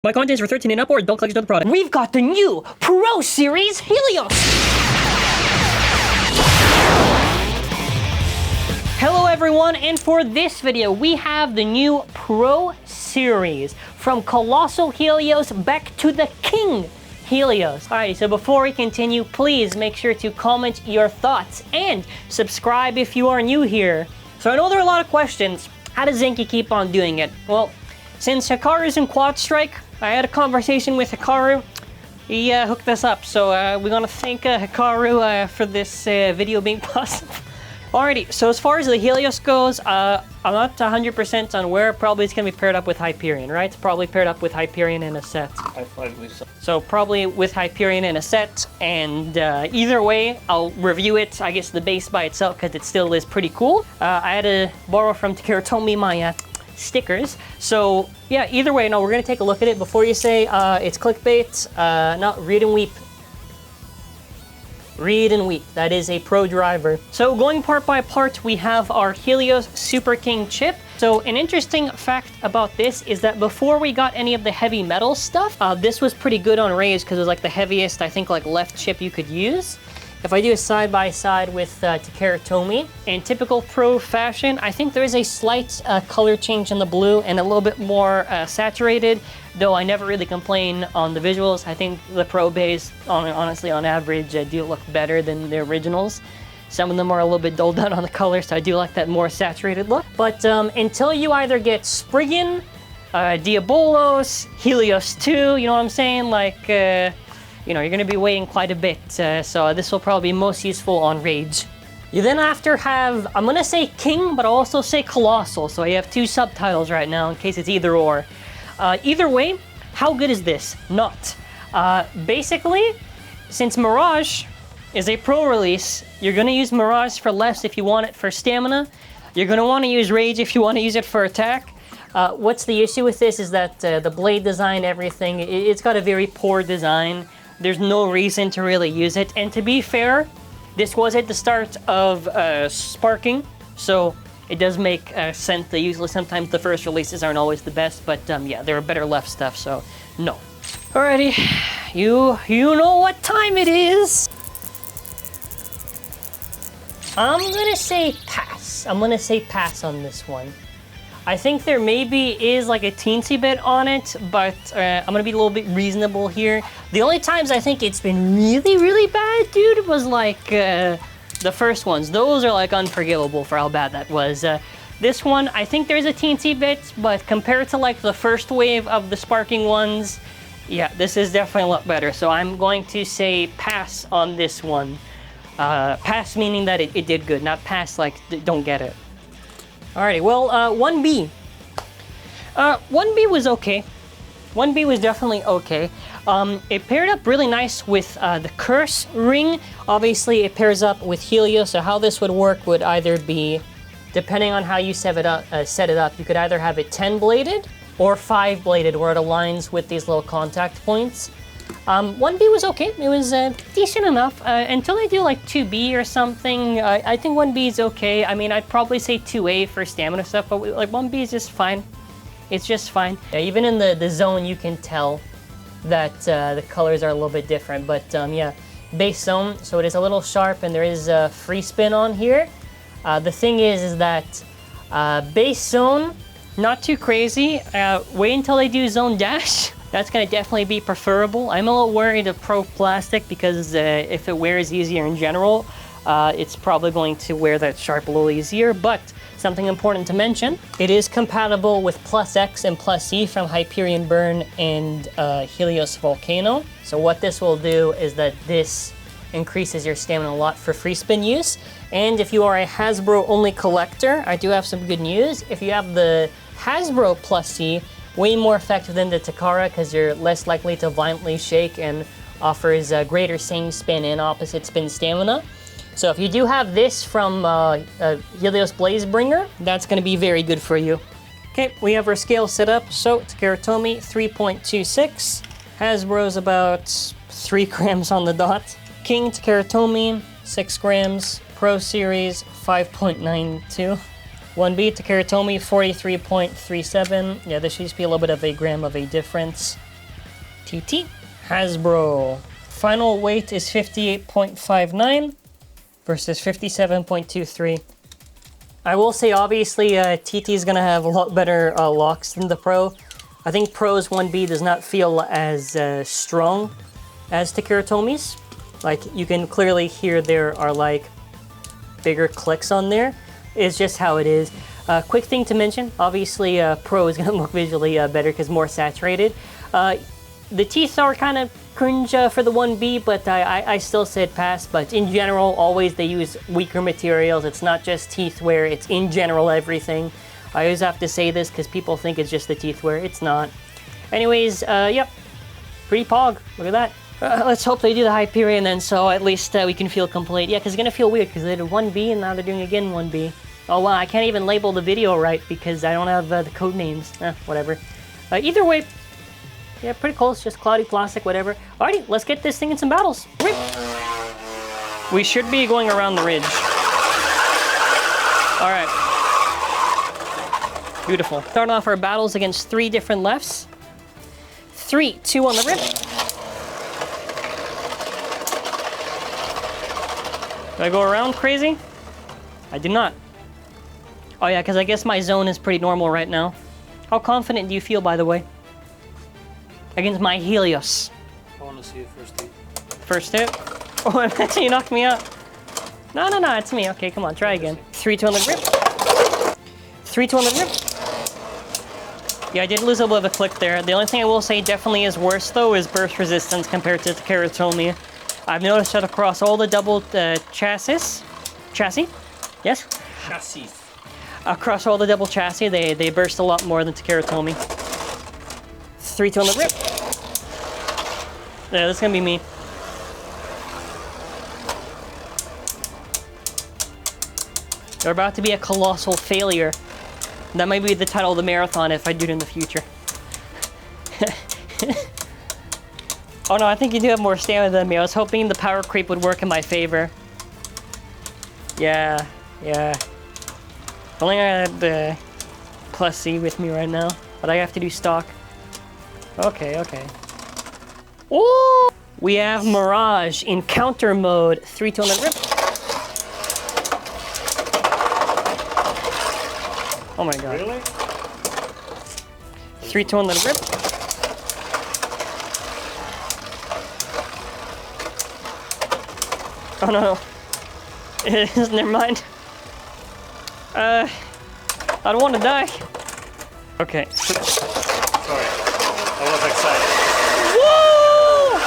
My content is for 13 and up, or don't click into the product. We've got the new Pro Series Helios! Hello everyone, and for this video, we have the new Pro Series. From Kolossal Helios back to the King Helios. Alrighty, so before we continue, please make sure to comment your thoughts and subscribe if you are new here. So I know there are a lot of questions. How does Zankye keep on doing it? Well, since Hikaru's in Quad Strike, I had a conversation with Hikaru. He hooked us up, so we're gonna thank Hikaru for this video being possible. Alrighty, so as far as the Helios goes, I'm not 100% on where. Probably it's gonna be paired up with Hyperion, right? It's probably paired up with Hyperion in a set. I believe so. So probably with Hyperion in a set, and either way, I'll review it, I guess the base by itself, because it still is pretty cool. I had to borrow from TOMY my stickers. So yeah, either way, no, we're gonna take a look at it. Before you say it's clickbait, not read and weep. Read and weep. That is a pro driver. So going part by part, we have our Helios Super King chip. So an interesting fact about this is that before we got any of the heavy metal stuff, this was pretty good on raise because it was like the heaviest, I think, like left chip you could use. If I do a side by side with TAKARA TOMY, in typical pro fashion, I think there is a slight color change in the blue and a little bit more saturated, though I never really complain on the visuals. I think the pro bays, honestly, on average, do look better than the originals. Some of them are a little bit dulled down on the color, so I do like that more saturated look. But until you either get Spriggan, Diabolos, Helios 2, you know what I'm saying? Like, you know, you're gonna be waiting quite a bit, so this will probably be most useful on Rage. You then after have, I'm gonna say King, but I'll also say Colossal, so you have two subtitles right now in case it's either or. Either way, how good is this? Not. Basically, since Mirage is a pro release, you're gonna use Mirage for less if you want it for stamina. You're gonna wanna use Rage if you wanna use it for attack. What's the issue with this is that the blade design, everything, it's got a very poor design. There's no reason to really use it. And to be fair, this was at the start of sparking, so it does make sense that usually sometimes the first releases aren't always the best, but yeah, there are better left stuff, so no. Alrighty, you know what time it is. I'm gonna say pass. I'm gonna say pass on this one. I think there maybe is like a teensy bit on it, but I'm gonna be a little bit reasonable here. The only times I think it's been really, really bad, dude, was like the first ones. Those are like unforgivable for how bad that was. This one, I think there's a teensy bit, but compared to like the first wave of the sparking ones, yeah, this is definitely a lot better. So I'm going to say pass on this one. Pass meaning that it did good, not pass like don't get it. Alrighty, well, 1B. 1B was okay. 1B was definitely okay. It paired up really nice with the Curse ring. Obviously, it pairs up with Helios, so how this would work would either be, depending on how you set it up, you could either have it 10-bladed or 5-bladed, where it aligns with these little contact points. 1B was okay. It was decent enough until they do like 2B or something. I think 1B is okay. I mean, I'd probably say 2A for stamina stuff, but like 1B is just fine. It's just fine. Yeah, even in the zone, you can tell that the colors are a little bit different. But yeah, base zone, so it is a little sharp, and there is a free spin on here. The thing is that base zone, not too crazy. Wait until they do zone dash. That's gonna definitely be preferable. I'm a little worried of Pro Plastic because if it wears easier in general, it's probably going to wear that sharp a little easier, but something important to mention, it is compatible with Plus X and Plus E from Hyperion Burn and Helios Volcano. So what this will do is that this increases your stamina a lot for free spin use. And if you are a Hasbro only collector, I do have some good news. If you have the Hasbro Plus E, way more effective than the TAKARA because you're less likely to violently shake and offers a greater same spin and opposite spin stamina. So if you do have this from Helios Blazebringer, that's going to be very good for you. Okay, we have our scale set up. So TAKARA TOMY 3.26, Hasbro's about 3 grams on the dot. King TAKARA TOMY 6 grams, Pro Series 5.92. 1B TAKARA TOMY 43.37. Yeah, this used to be a little bit of a gram of a difference. TT. Hasbro. Final weight is 58.59 versus 57.23. I will say, obviously, TT is going to have a lot better locks than the Pro. I think Pro's 1B does not feel as strong as TAKARA TOMY's. Like, you can clearly hear there are, like, bigger clicks on there. It's just how it is. Quick thing to mention, obviously, Pro is going to look visually better because more saturated. The teeth are kind of cringe for the 1B, but I still said pass. But in general, always they use weaker materials. It's not just teeth wear, it's in general everything. I always have to say this because people think it's just the teeth wear. It's not. Anyways, yep, pretty pog. Look at that. Let's hope they do the Hyperion then, so at least we can feel complete. Yeah, because it's going to feel weird because they did 1B and now they're doing again 1B. Oh wow, I can't even label the video right because I don't have the code names. Whatever. Either way, yeah, pretty close, just cloudy plastic, whatever. Alrighty, let's get this thing in some battles. Rip. We should be going around the ridge. Alright. Beautiful. Starting off our battles against 3 different lefts. 3, 2 on the rip. Do I go around crazy? I do not. Oh yeah, because I guess my zone is pretty normal right now. How confident do you feel, by the way? Against my Helios. I want to see it first hit. First hit? Oh, you knocked me out. No, it's me. Okay, come on, try again. 3-2 on the grip. 3-2 on the grip. Yeah, I did lose a little bit of a click there. The only thing I will say definitely is worse, though, is burst resistance compared to TAKARA TOMY. I've noticed that across all the double chassis? Yes? Chassis. Across all the double chassis, they burst a lot more than TAKARA TOMY. 3-2 on the rip. Yeah, that's gonna be me. You're about to be a colossal failure. That might be the title of the marathon if I do it in the future. Oh no, I think you do have more stamina than me. I was hoping the power creep would work in my favor. Yeah. If only I had the plus C with me right now, but I have to do stock. Okay. Oh! We have Mirage in counter mode. 3-2 on the rip. Oh my god. Really? 3-2 on the rip. Oh no. Never mind. I don't want to die. Okay. Sorry. I was excited. Whoa!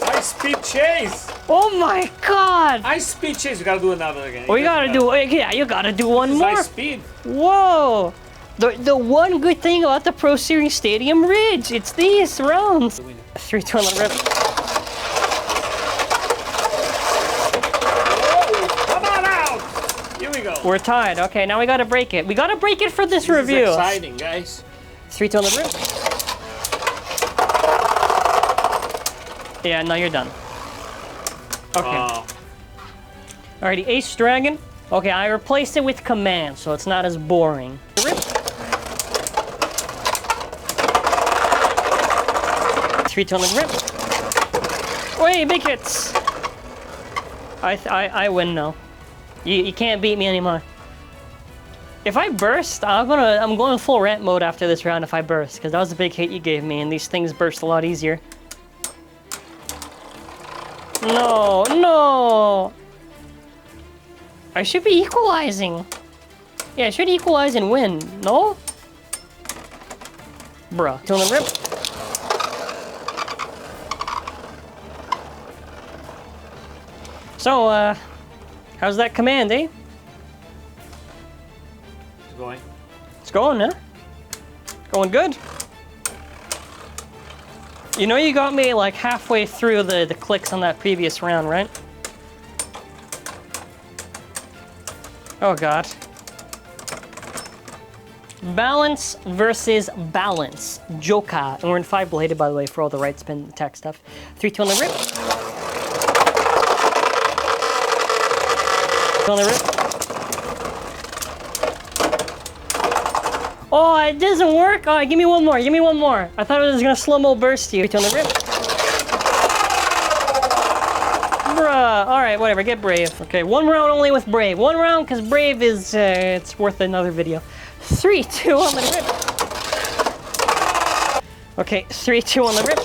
High speed chase! Oh my god! High speed chase. We gotta do another again. We gotta do, yeah, you gotta do one more. High speed. Whoa! The one good thing about the Pro Series Stadium Ridge, it's these rounds. 3-2 on the rip. We're tied. Okay, now we gotta break it. We gotta break it for this review. This is exciting, guys. 3-2 on the rip. Yeah, now you're done. Okay. Alrighty, Ace Dragon. Okay, I replaced it with Command, so it's not as boring. Rip. 3-2 on the rip. Wait, big hits. I win now. You can't beat me anymore. If I burst, I'm going full rant mode after this round if I burst, because that was a big hit you gave me, and these things burst a lot easier. No! I should be equalizing. Yeah, I should equalize and win. No? Bruh. On the rip. So, how's that command, eh? It's going. It's going, huh? Going good. You know you got me like halfway through the clicks on that previous round, right? Oh god. Balance versus balance. Joka. And we're in 5-bladed, by the way, for all the right spin attack stuff. 3-2 on the rip. On the rip. Oh, it doesn't work? All right, give me one more, give me one more. I thought it was gonna slow-mo burst you. On the rip. Bruh, all right, whatever, get Brave. Okay, one round only with Brave. One round, because Brave is, it's worth another video. 3, 2, on the rip. Okay, 3, 2 on the rip.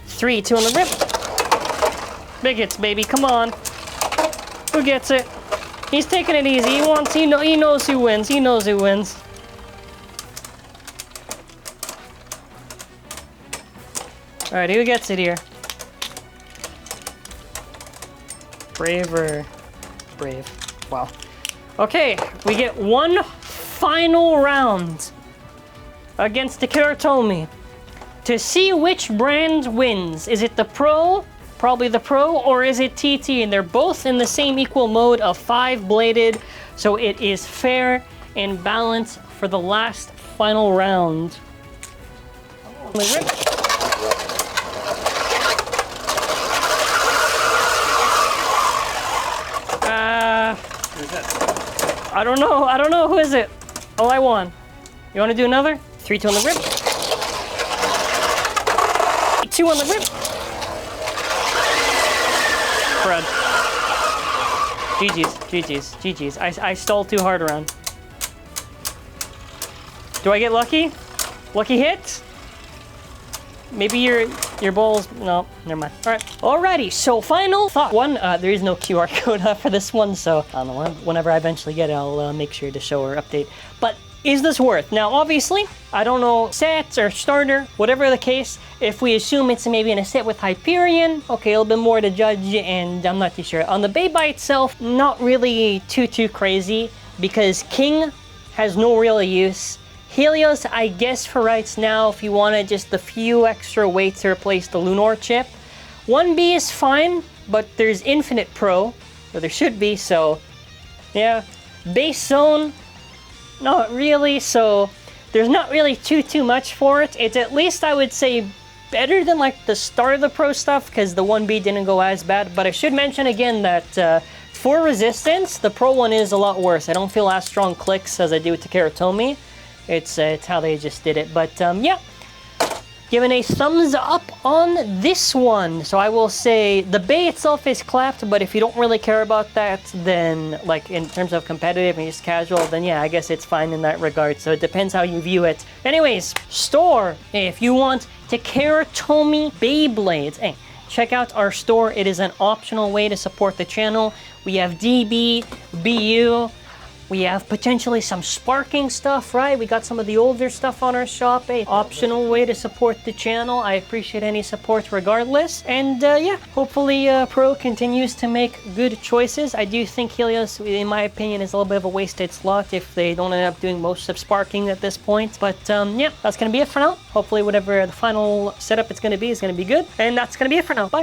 3, 2 on the rip. Big hits, baby, come on. Who gets it? He's taking it easy. He knows who wins. He knows who wins. All right, who gets it here? Brave or Brave? Wow. Okay, we get one final round against TAKARA TOMY to see which brand wins. Is it the Pro? Probably the Pro, or is it TT? And they're both in the same equal mode of 5-bladed, so it is fair and balanced for the last final round. I don't know, who is it? Oh, I won. You wanna do another? 3, 2 on the rip. 2 on the rip. Crud. GG's. I stalled too hard around. Do I get lucky? Lucky hit? Maybe your balls, no, never mind. All right, alrighty, so final thought. One, there is no QR code for this one, so I don't know, whenever I eventually get it, I'll make sure to show or update. But is this worth? Now, obviously, I don't know, sets or starter, whatever the case, if we assume it's maybe in a set with Hyperion, okay, a little bit more to judge, and I'm not too sure. On the Beyblade itself, not really too crazy, because King has no real use. Helios, I guess for right now, if you wanted just a few extra weights to replace the Lunar chip. 1B is fine, but there's Infinite Pro, or there should be, so yeah. Base Zone, not really, so there's not really too much for it. It's at least, I would say, better than like the start of the Pro stuff, because the 1B didn't go as bad. But I should mention again that for resistance, the Pro one is a lot worse. I don't feel as strong clicks as I do with TAKARA TOMY. It's how they just did it. But yeah, giving a thumbs up on this one. So I will say the Bay itself is clapped, but if you don't really care about that, then like in terms of competitive and just casual, then yeah, I guess it's fine in that regard. So it depends how you view it. Anyways, store, if you want TAKARA TOMY Beyblades, hey, check out our store. It is an optional way to support the channel. We have DB, BU, we have potentially some sparking stuff, right? We got some of the older stuff on our shop. A optional way to support the channel. I appreciate any support regardless. And yeah, hopefully Pro continues to make good choices. I do think Helios, in my opinion, is a little bit of a wasted slot if they don't end up doing most of sparking at this point. But yeah, that's going to be it for now. Hopefully whatever the final setup it's going to be is going to be good. And that's going to be it for now. Bye.